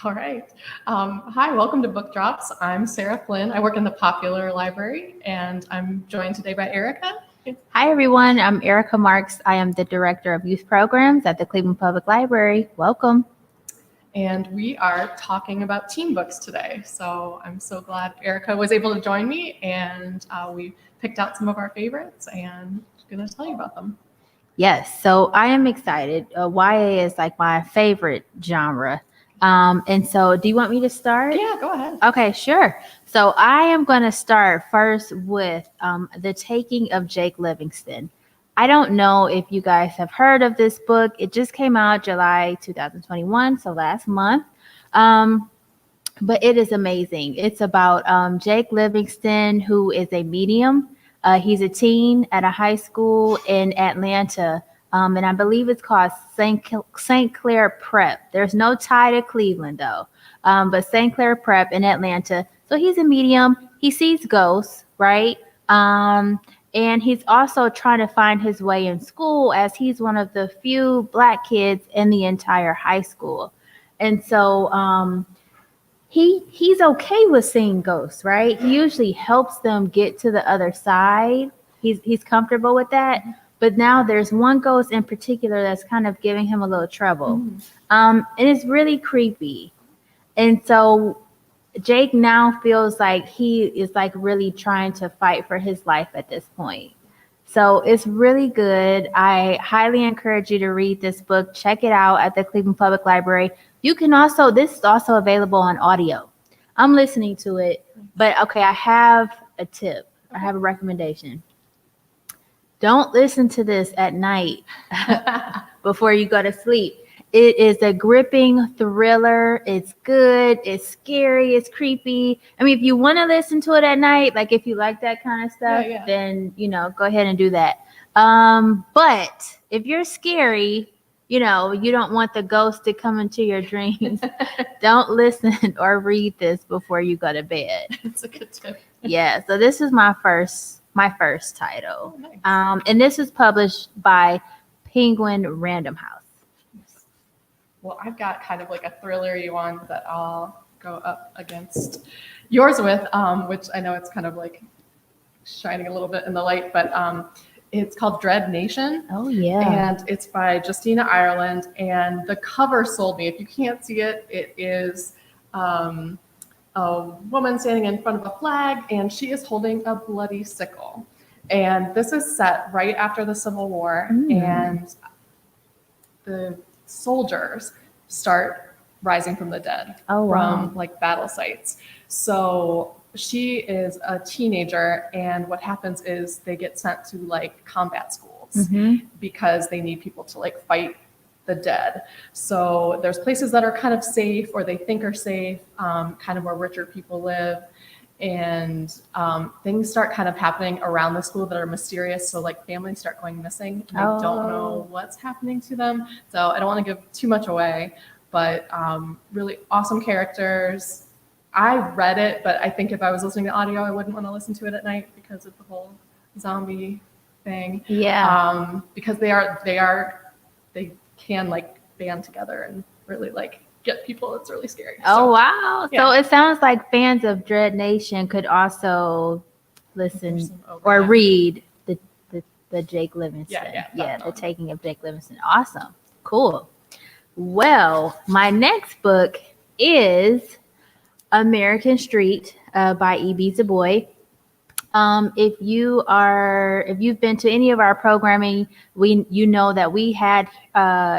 All right. Hi, welcome to Book Drops. I'm Sarah Flynn. I work in the Popular Library, and I'm joined today by Erica. Hi, everyone. I'm Erica Marks. I am the Director of Youth Programs at the Cleveland Public Library. Welcome. And we are talking about teen books today. So I'm so glad Erica was able to join me, and we picked out some of our favorites, and I'm going to tell you about them. Yes, so I am excited. YA is like my favorite genre. And so do you want me to start? Yeah, go ahead. Okay, sure. So I am going to start first with The Taking of Jake Livingston. I don't know if you guys have heard of this book. It just came out July 2021, so last month. But it is amazing. It's about Jake Livingston, who is a medium. He's a teen at a high school in Atlanta. And I believe it's called St. Clair Prep. There's no tie to Cleveland, though. But St. Clair Prep in Atlanta. So he's a medium. He sees ghosts, right? And he's also trying to find his way in school, as he's one of the few Black kids in the entire high school. And so he's okay with seeing ghosts, right? He usually helps them get to the other side. He's comfortable with that. But now there's one ghost in particular that's kind of giving him a little trouble. And it's really creepy. And so Jake now feels like he is like really trying to fight for his life at this point. So it's really good. I highly encourage you to read this book. Check it out at the Cleveland Public Library. You can also, this is also available on audio. I'm listening to it, but okay, I have a tip. I have a recommendation. Don't listen to this at night before you go to sleep. It is a gripping thriller. It's good. It's scary. It's creepy. I mean, if you want to listen to it at night, like if you like that kind of stuff, then, go ahead and do that. But if you're scary, you don't want the ghost to come into your dreams, don't listen or read this before you go to bed. It's a good tip. Yeah. So this is my first title. Oh, nice. And this is published by Penguin Random House. Well, I've got kind of like a thrillery one that I'll go up against yours with, which I know it's kind of like shining a little bit in the light, but it's called Dread Nation. Oh, yeah. And it's by Justina Ireland. And the cover sold me. If you can't see it, it is a woman standing in front of a flag, and she is holding a bloody sickle. And this is set right after the Civil War. And the soldiers start rising from the dead from like battle sites. So she is a teenager, and what happens is they get sent to like combat schools because they need people to like fight the dead. So there's places that are kind of safe, or they think are safe, kind of where richer people live. And things start kind of happening around the school that are mysterious. So like families start going missing, and they don't know what's happening to them. So I don't want to give too much away, but really awesome characters. I read it, but I think if I was listening to audio, I wouldn't want to listen to it at night because of the whole zombie thing. Yeah. Because they can like band together and really like get people. It's really scary. Oh, wow. Yeah. So it sounds like fans of Dread Nation could also listen or read the Jake Livingston. Yeah, The Taking of Jake Livingston. Awesome. Cool. Well, my next book is American Street by E.B. Du Bois. If you've been to any of our programming, you know that we had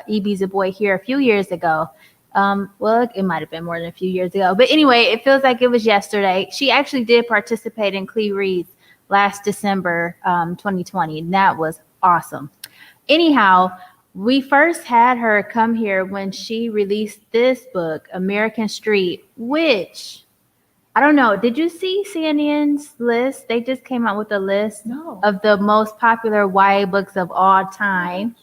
E.B. Du Bois here a few years ago. Well, it might have been more than a few years ago, but anyway, it feels like it was yesterday. She actually did participate in Clee Reads last December 2020, and that was awesome. Anyhow, we first had her come here when she released this book, American Street, which, I don't know, did you see CNN's list? They just came out with a list of the most popular YA books of all time,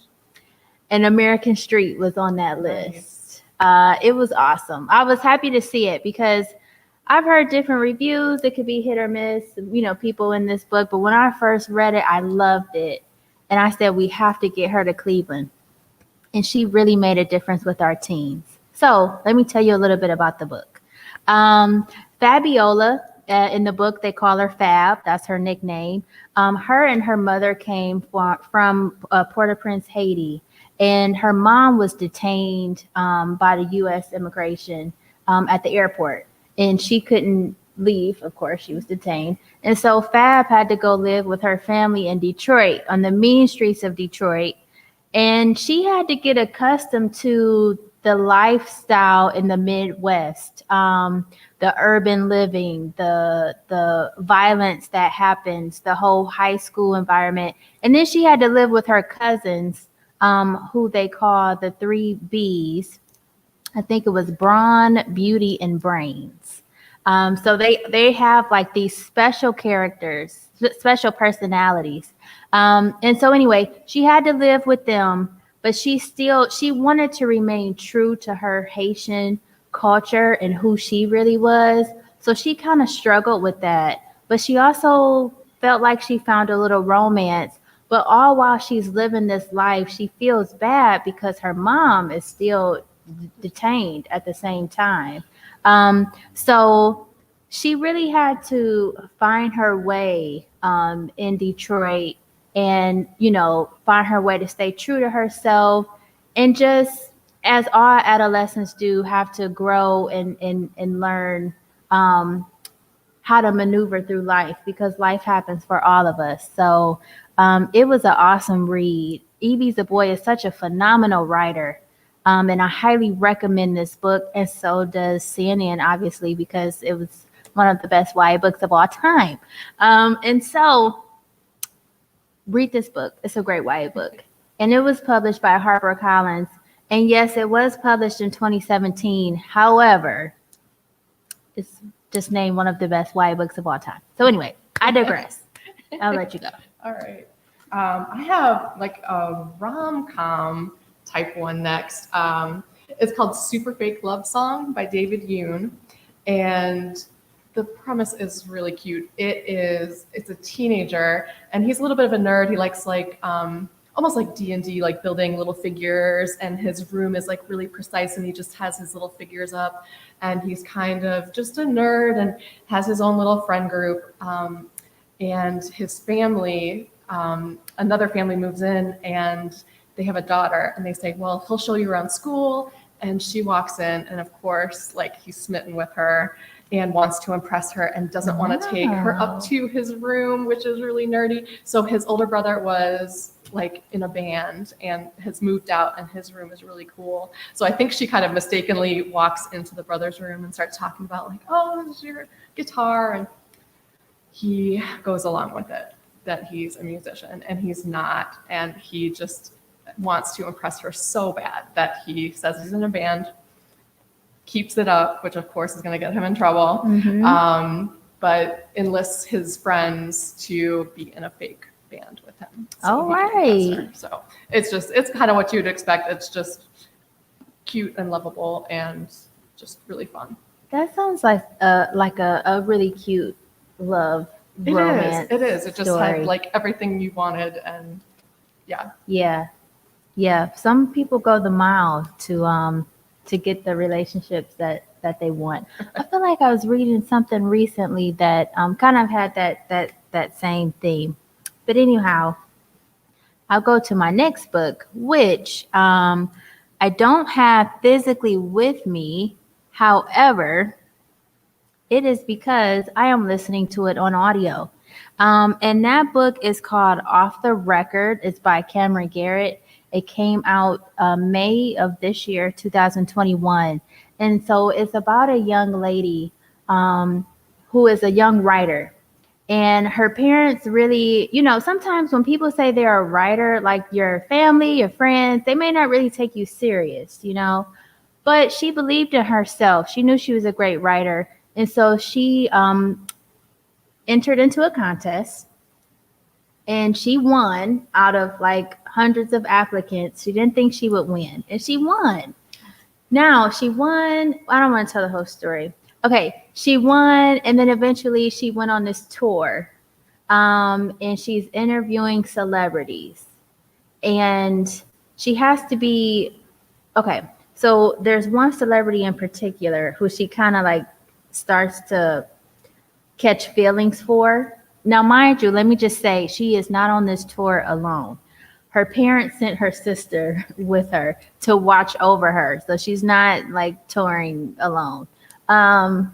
and American Street was on that list. It was awesome. I was happy to see it because I've heard different reviews. It could be hit or miss, people in this book. But when I first read it, I loved it. And I said, we have to get her to Cleveland. And she really made a difference with our teens. So let me tell you a little bit about the book. Fabiola, in the book, they call her Fab. That's her nickname. Her and her mother came from Port-au-Prince, Haiti, and her mom was detained by the U.S. immigration at the airport, and she couldn't leave. Of course, she was detained, and so Fab had to go live with her family in Detroit on the mean streets of Detroit, and she had to get accustomed to the lifestyle in the Midwest, the urban living, the violence that happens, the whole high school environment. And then she had to live with her cousins, who they call the three Bs. I think it was Brawn, Beauty, and Brains. So they have like these special characters, special personalities. And so anyway, she had to live with them, but she wanted to remain true to her Haitian culture and who she really was. So she kind of struggled with that, but she also felt like she found a little romance. But all while she's living this life, she feels bad because her mom is still detained at the same time. So she really had to find her way in Detroit and, find her way to stay true to herself, and just as all adolescents do, have to grow and learn how to maneuver through life, because life happens for all of us. So it was an awesome read. Evie Zaboy is such a phenomenal writer. And I highly recommend this book, and so does CNN, obviously, because it was one of the best YA books of all time. And so read this book. It's a great YA book. And it was published by HarperCollins. And yes, it was published in 2017. However, it's just named one of the best YA books of all time. So anyway, I digress. I'll let you go. All right. I have like a rom-com type one next. It's called Super Fake Love Song by David Yoon. And the premise is really cute. It's a teenager, and he's a little bit of a nerd. He likes almost like D&D, like building little figures, and his room is like really precise, and he just has his little figures up, and he's kind of just a nerd and has his own little friend group. And his family, another family moves in, and they have a daughter, and they say, well, he'll show you around school. And she walks in, and of course, like, he's smitten with her and wants to impress her and doesn't want to take her up to his room, which is really nerdy. So his older brother was like in a band and has moved out, and his room is really cool. So I think she kind of mistakenly walks into the brother's room and starts talking about like, oh, this is your guitar. And he goes along with it, that he's a musician, and he's not. And he just wants to impress her so bad that he says he's in a band, keeps it up, which of course is going to get him in trouble, but enlists his friends to be in a fake band with him. All right. So it's kind of what you'd expect. It's just cute and lovable and just really fun. That sounds like a really cute love romance. It is. It just story. had like everything you wanted, and yeah. Some people go the mile to get the relationships that they want. I feel like I was reading something recently that kind of had that same theme. But anyhow, I'll go to my next book, which I don't have physically with me. However, it is because I am listening to it on audio. And that book is called Off the Record. It's by Cameron Garrett. It came out May of this year, 2021. And so it's about a young lady who is a young writer. And her parents really, sometimes when people say they're a writer, like your family, your friends, they may not really take you serious, But she believed in herself. She knew she was a great writer. And so she entered into a contest, and she won out of like hundreds of applicants. She didn't think she would win, and she won. Now she won. I don't want to tell the whole story. Okay, she won, and then eventually she went on this tour, and she's interviewing celebrities, and she has to be okay. So there's one celebrity in particular who she kind of like starts to catch feelings for. Now, mind you, let me just say, she is not on this tour alone. Her parents sent her sister with her to watch over her. So she's not like touring alone. And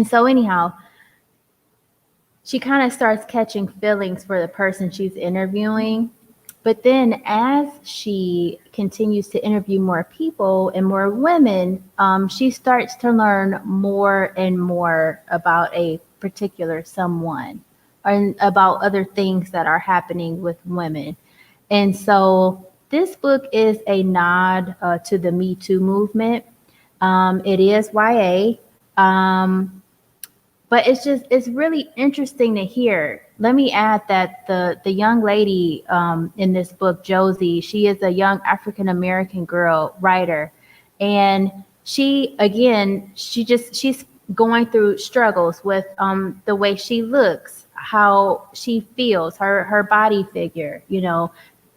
so, anyhow, she kind of starts catching feelings for the person she's interviewing. But then, as she continues to interview more people and more women, she starts to learn more and more about a particular someone and about other things that are happening with women. And so, this book is a nod to the Me Too movement. It is YA. But it's really interesting to hear. Let me add that the young lady in this book, Josie, she is a young African American girl writer, and she's going through struggles with the way she looks, how she feels, her body figure,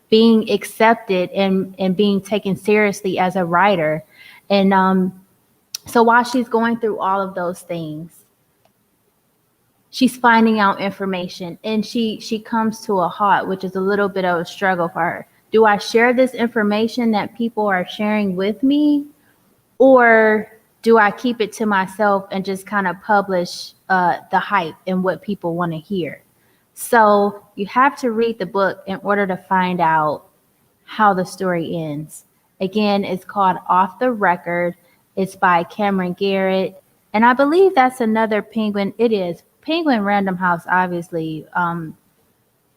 being accepted and being taken seriously as a writer. And so while she's going through all of those things, she's finding out information, and she comes to a halt, which is a little bit of a struggle for her. Do I share this information that people are sharing with me, or do I keep it to myself and just kind of publish the hype and what people want to hear? So you have to read the book in order to find out how the story ends. Again, it's called Off the Record. It's by Cameron Garrett, and I believe that's another Penguin. It is Penguin Random House, obviously.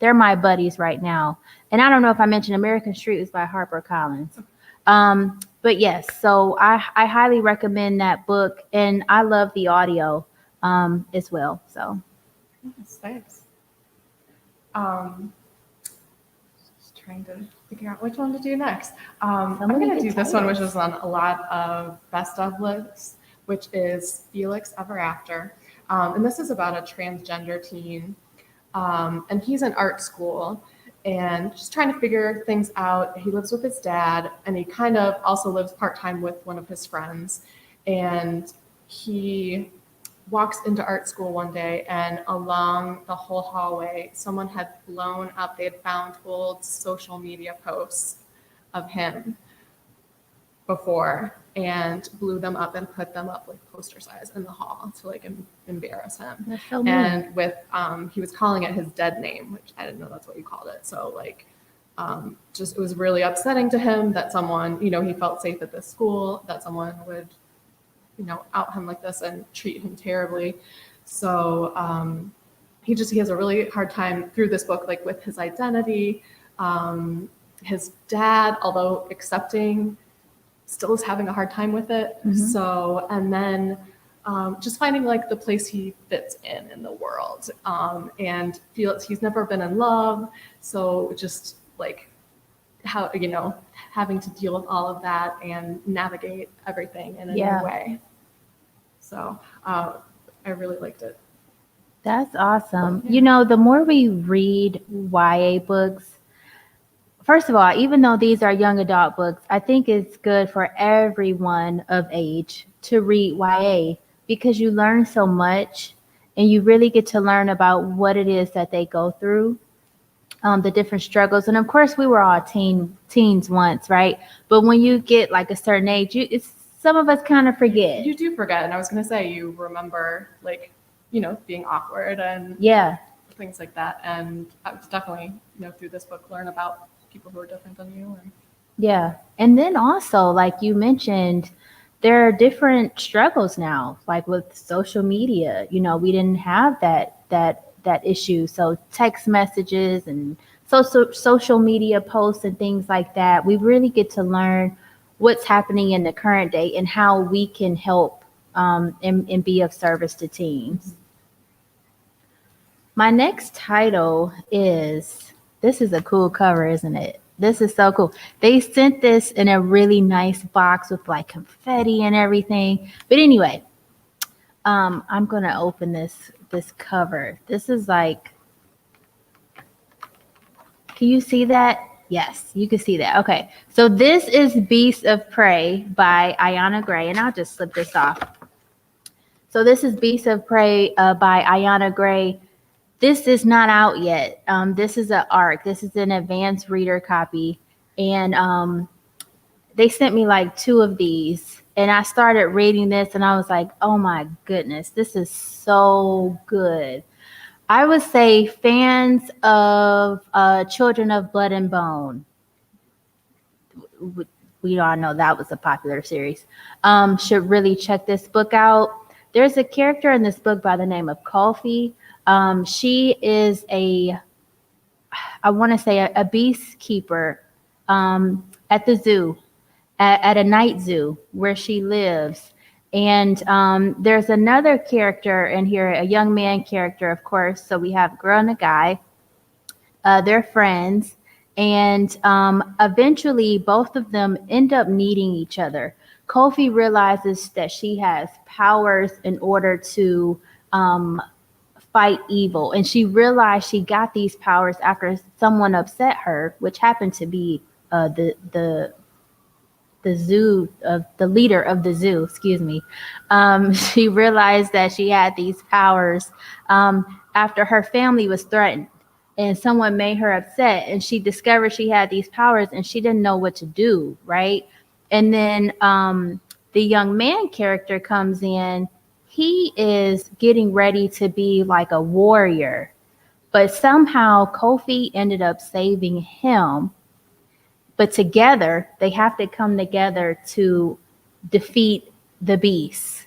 They're my buddies right now. And I don't know if I mentioned American Street is by HarperCollins. But yes, so I highly recommend that book, and I love the audio as well. So Yes, thanks. Just trying to figure out which one to do next. I'm Somebody going to get do this one, which titles. is on a lot of best of lists, which is Felix Ever After. And this is about a transgender teen. And he's in art school and just trying to figure things out. He lives with his dad, and he kind of also lives part-time with one of his friends. And he walks into art school one day, and along the whole hallway, someone had blown up. They had found old social media posts of him before and blew them up and put them up like poster size in the hall to like embarrass him. that's so mean. And with he was calling it his dead name, which I didn't know that's what you called it. So like just it was really upsetting to him that someone, he felt safe at this school, that someone would out him like this and treat him terribly. So he has a really hard time through this book, like with his identity. His dad, although accepting, still is having a hard time with it. Mhm. So, and then just finding like the place he fits in the world, and Felix, he's never been in love. So just like how, having to deal with all of that and navigate everything in a Yeah. new way. So I really liked it. That's awesome. Yeah. The more we read YA books, first of all, even though these are young adult books, I think it's good for everyone of age to read YA because you learn so much and you really get to learn about what it is that they go through, the different struggles. And of course, we were all teens once, right? But when you get like a certain age, some of us kind of forget. You do forget. And I was going to say, you remember like, being awkward and Yeah. things like that. And I was definitely, through this book, learn about people who are different than you. And Yeah. And then also, like you mentioned, there are different struggles now, like with social media. We didn't have that issue. So text messages and social media posts and things like that. We really get to learn what's happening in the current day and how we can help and be of service to teens. My next title is, this is a cool cover, isn't it? This is so cool. They sent this in a really nice box with like confetti and everything. But anyway, I'm going to open this cover. This is like, can you see that? Yes, you can see that. Okay. So this is Beasts of Prey by Ayanna Gray, and I'll just slip this off. So this is Beasts of Prey by Ayanna Gray. This is not out yet. This is an ARC. This is an advanced reader copy. And they sent me like 2 of these. And I started reading this and I was like, oh my goodness, this is so good. I would say fans of Children of Blood and Bone, we all know that was a popular series, should really check this book out. There's a character in this book by the name of Kofi. She is I want to say a beast keeper at the zoo, at a night zoo where she lives. And there's another character in here, a young man character, of course. So we have a girl and a guy. They're friends. And eventually, both of them end up needing each other. Kofi realizes that she has powers in order to fight evil. And she realized she got these powers after someone upset her, which happened to be the zoo of the leader of the zoo, excuse me. She realized that she had these powers after her family was threatened and someone made her upset, and she discovered she had these powers and she didn't know what to do, right? And then the young man character comes in. He is getting ready to be like a warrior, but somehow Kofi ended up saving him. But together, they have to come together to defeat the beasts.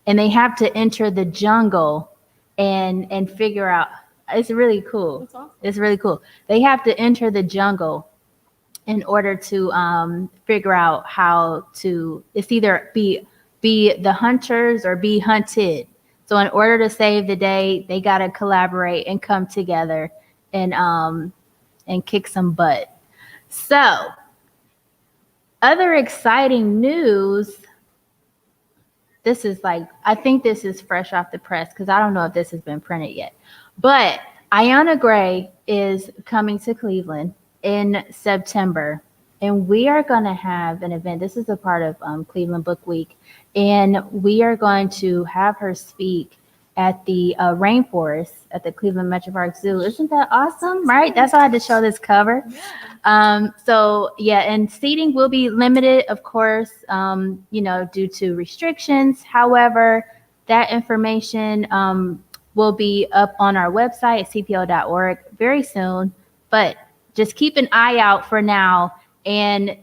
And they have to enter the jungle and figure out. It's really cool. That's awesome. It's really cool. They have to enter the jungle in order to figure out how to. It's either be the hunters or be hunted. So in order to save the day, they got to collaborate and come together and kick some butt. So, other exciting news. This is I think this is fresh off the press because I don't know if this has been printed yet. But Ayanna Gray is coming to Cleveland in September, and we are going to have an event. This is a part of Cleveland Book Week, and we are going to have her speak at the rainforest at the Cleveland Metropark Zoo. Isn't that awesome, right? That's why I had to show this cover. Yeah. So yeah, and seating will be limited, of course, due to restrictions. However, that information will be up on our website at cpo.org very soon. But just keep an eye out for now, and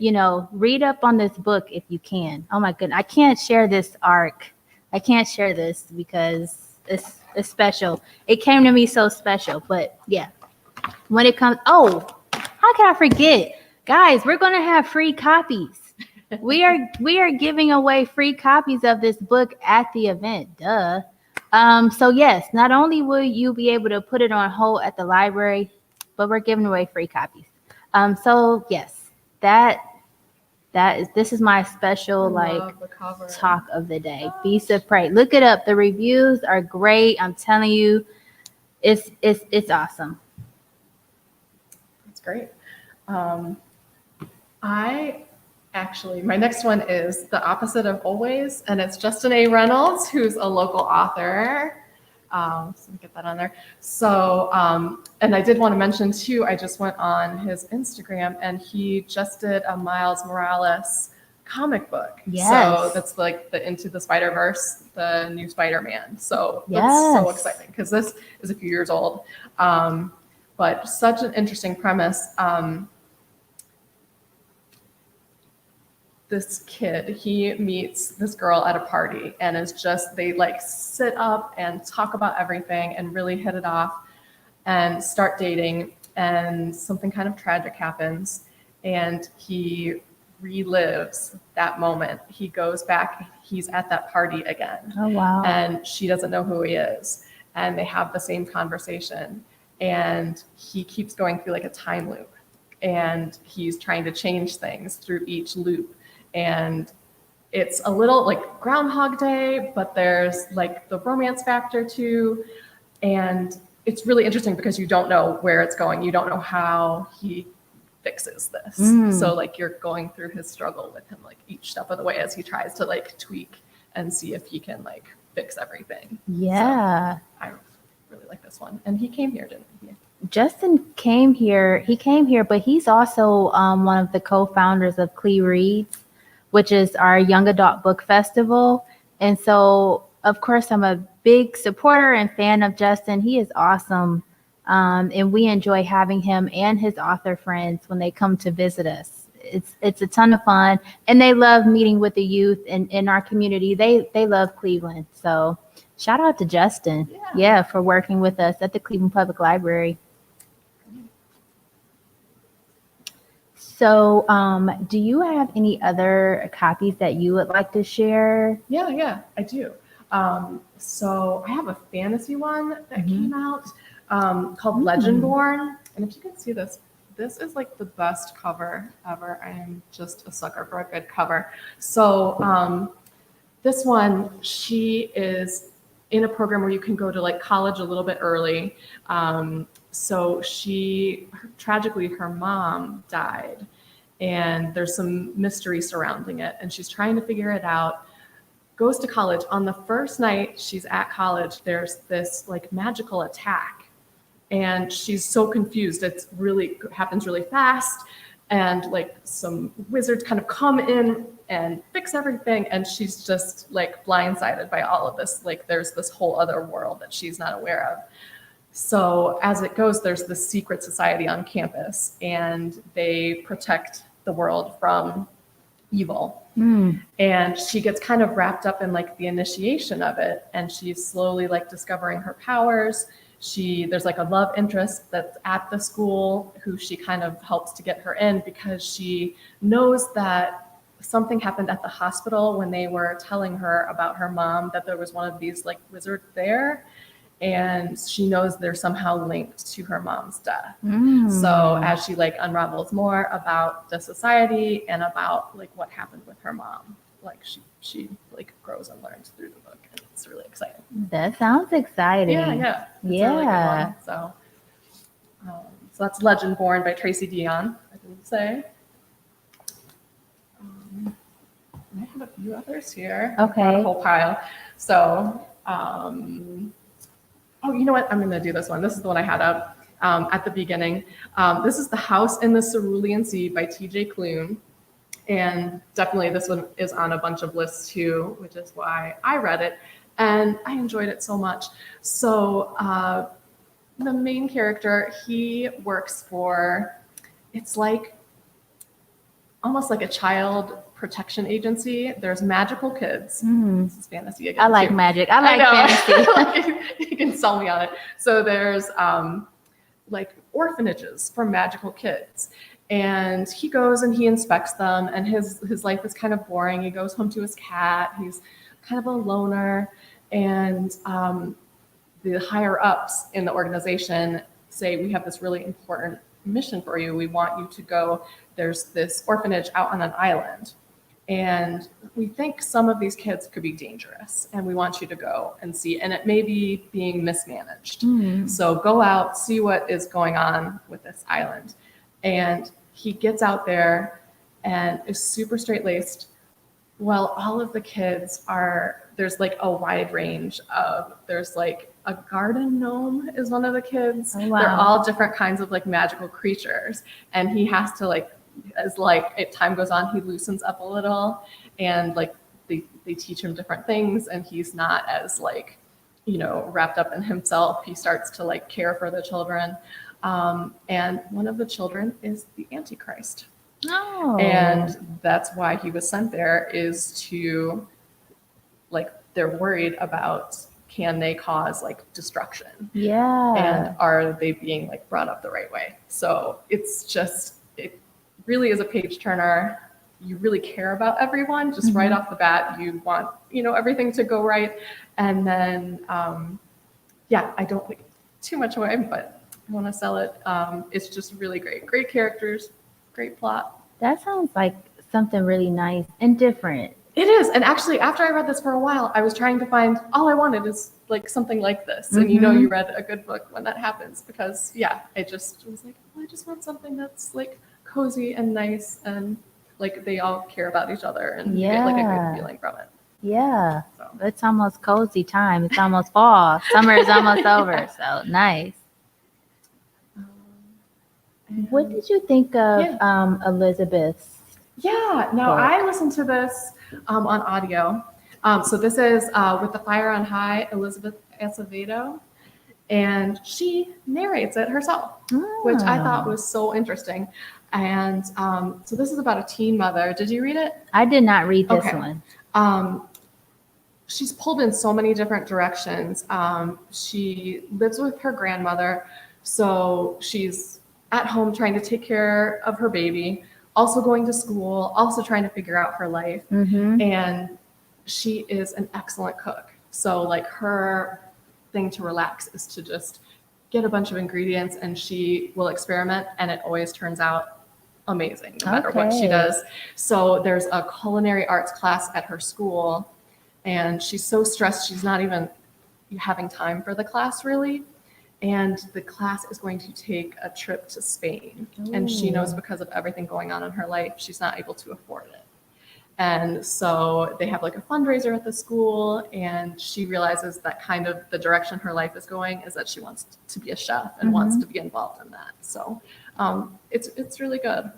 read up on this book if you can. Oh my goodness, I can't share this ARC. I can't share this because it's special. It came to me so special. But yeah, when it comes, how can I forget? Guys, we're going to have free copies. We are giving away free copies of this book at the event. Duh. So yes, not only will you be able to put it on hold at the library, but we're giving away free copies. So yes, this is my special talk of the day. Beasts of Prey. Look it up. The reviews are great. I'm telling you, it's awesome. That's great. My next one is the opposite of always, and it's Justin A. Reynolds, who's a local author. So let me get that on there. So, and I did want to mention too, I just went on his Instagram and he just did a Miles Morales comic book. Yes. So that's like the Into the Spider-Verse, the new Spider-Man. So that's so exciting because this is a few years old. But such an interesting premise. This kid, he meets this girl at a party and they sit up and talk about everything and really hit it off and start dating, and something kind of tragic happens and he relives that moment. He goes back, he's at that party again. Oh, wow. And she doesn't know who he is. And they have the same conversation. And he keeps going through a time loop. And he's trying to change things through each loop. And it's a little like Groundhog Day, but there's the romance factor too. And it's really interesting because you don't know where it's going. You don't know how he fixes this. Mm. So like you're going through his struggle with him like each step of the way as he tries to like tweak and see if he can like fix everything. Yeah. So I really like this one. And he came here, didn't he? Justin came here. He came here, but he's also one of the co-founders of Clee Reads, which is our young adult book festival. And so, of course, I'm a big supporter and fan of Justin. He is awesome. And we enjoy having him and his author friends when they come to visit us. It's a ton of fun. And they love meeting with the youth in our community. They love Cleveland. So shout out to Justin. Yeah, for working with us at the Cleveland Public Library. So, do you have any other copies that you would like to share? Yeah, I do. So I have a fantasy one that came out called Legendborn. And if you can see this, this is like the best cover ever. I am just a sucker for a good cover. So this one, she is in a program where you can go to like college a little bit early. So tragically, her mom died, and there's some mystery surrounding it, and she's trying to figure it out. Goes to college. On the first night she's at college, there's this like magical attack, and she's so confused. Happens really fast, and like some wizards kind of come in and fix everything, and she's just like blindsided by all of this. Like there's this whole other world that she's not aware of. So as it goes, there's this secret society on campus, and they protect the world from evil. And she gets kind of wrapped up in like the initiation of it, and she's slowly like discovering her powers. There's like a love interest that's at the school who she kind of helps to get her in, because she knows that something happened at the hospital when they were telling her about her mom, that there was one of these like wizards there. And she knows they're somehow linked to her mom's death. So as she like unravels more about the society and about like what happened with her mom, like she like grows and learns through the book, and it's really exciting. That sounds exciting. Yeah. It's a really good one. So that's Legendborn by Tracy Dion, I didn't say. I have a few others here. Okay. I've got a whole pile. So oh, you know what? I'm going to do this one. This is the one I had up at the beginning. This is The House in the Cerulean Sea by T.J. Klune. And definitely this one is on a bunch of lists too, which is why I read it. And I enjoyed it so much. So the main character, he works for, it's like almost like a child protection agency. There's magical kids. This is fantasy again. I like magic. I like fantasy. You can sell me on it. So there's like orphanages for magical kids. And he goes and he inspects them, and his life is kind of boring. He goes home to his cat. He's kind of a loner. And the higher ups in the organization say, we have this really important mission for you. We want you to go. There's this orphanage out on an island, and we think some of these kids could be dangerous, and we want you to go and see, and it may be being mismanaged. So go out, see what is going on with this island. And he gets out there and is super straight-laced. Well, all of the kids there's like a wide range of, there's like a garden gnome is one of the kids. Oh, wow. They're all different kinds of like magical creatures. And he has to like, as time goes on, he loosens up a little, and like they teach him different things, and he's not as like, wrapped up in himself. He starts to like care for the children. And one of the children is the Antichrist. Oh. And that's why he was sent there, is to like, they're worried about, can they cause like destruction? Yeah. And are they being like brought up the right way? So it really is a page turner. You really care about everyone just right off the bat. You want, everything to go right. And then, I don't like too much away, but I want to sell it. It's just really great. Great characters, great plot. That sounds like something really nice and different. It is. And actually, after I read this for a while, I was trying to find, all I wanted is like something like this. And you read a good book when that happens, because I just was like, I just want something that's like cozy and nice, and like they all care about each other, and you get like a Yeah. good feeling from it. Yeah. So It's almost cozy time. It's almost fall. Summer is almost over. So nice. What and- did you think of Yeah. Elizabeth's? Yeah, no, book? I listened to this on audio. So this is With the Fire on High, Elizabeth Acevedo, and she narrates it herself, which I thought was so interesting. And so this is about a teen mother. Did you read it? I did not read this Okay. one. She's pulled in so many different directions. She lives with her grandmother, so she's at home trying to take care of her baby, also going to school, also trying to figure out her life. Mm-hmm. And she is an excellent cook. So like her thing to relax is to just get a bunch of ingredients, and she will experiment, and it always turns out amazing no matter what she Okay. does. So there's a culinary arts class at her school, and she's so stressed she's not even having time for the class really. And the class is going to take a trip to Spain, and she knows Ooh. because of everything going on in her life, she's not able to afford it. And so they have like a fundraiser at the school, and she realizes that kind of the direction her life is going is that she wants to be a chef and wants to be involved in that. So it's really good.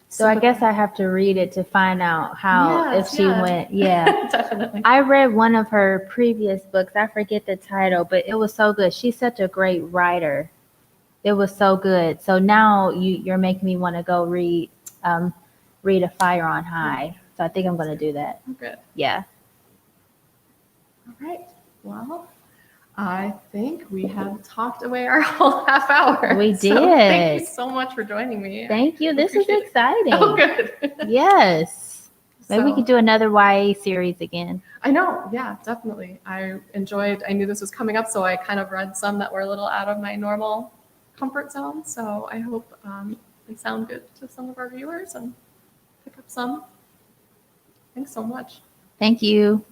So I guess I have to read it to find out how Yes, if she yeah. went. Yeah. Definitely. I read one of her previous books. I forget the title, but it was so good. She's such a great writer. It was so good. So now you're making me want to go read A Fire on High. So I think I'm going to do that. Good. Yeah. All right. Well, I think we have talked away our whole half hour. We So thank you did. so much for joining me. Thank you. This is Appreciate it. exciting. Oh, good. Yes. Maybe we So- could do another YA series again. I know. Yeah, definitely. I knew this was coming up, so I kind of read some that were a little out of my normal comfort zone. So I hope they sound good to some of our viewers and pick up some. Thanks so much. Thank you.